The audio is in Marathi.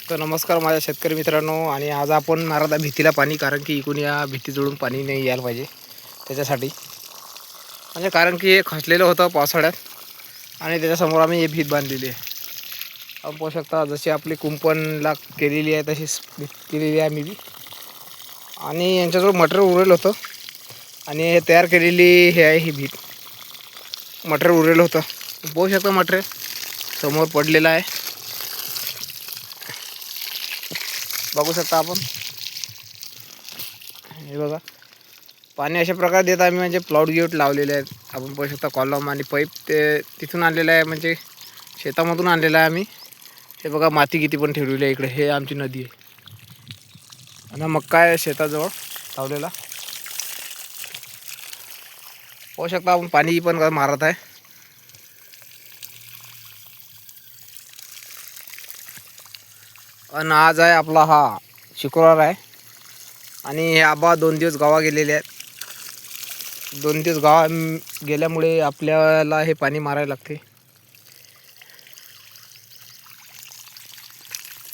तर नमस्कार माझ्या शेतकरी मित्रांनो. आणि आज आपण मारत आहे भीतीला पाणी, कारण की इकडून या भीतीजवळून पाणी नाही यायला पाहिजे त्याच्यासाठी. म्हणजे कारण की हे खचलेलं होतं पावसाळ्यात आणि त्याच्यासमोर आम्ही हे भीत बांधलेली आहे. आपण पाहू शकता जशी आपली कुंपणला केलेली आहे तशीच भीत केलेली आहे आम्ही बी. आणि यांच्याजवळ मटेरियल उरेल होतं आणि हे तयार केलेली हे आहे ही भीत. मटेरियल उरेल होतं, पाहू शकता मटेरियल समोर पडलेलं आहे, बघू शकता आपण. हे बघा पाणी अशा प्रकारे देत आम्ही, म्हणजे प्लॉट गेट लावलेले आहेत. आपण पाहू शकता कॉलम आणि पाईप ते तिथून आणलेलं आहे, म्हणजे शेतामधून आणलेलं आहे आम्ही. हे बघा माती किती पण ठेवलेली आहे इकडे. हे आमची नदी आहे आणि मक्का आहे शेताजवळ लावलेला. पाहू शकता आपण पाणी पण मारत आहे. आणि आज आहे आपला हा शुक्रवार आहे आणि हे आबा 2 दिवस गावा गेलेले आहेत. 2 दिवस गावा गेल्यामुळे आपल्याला हे पाणी मारायला लागते.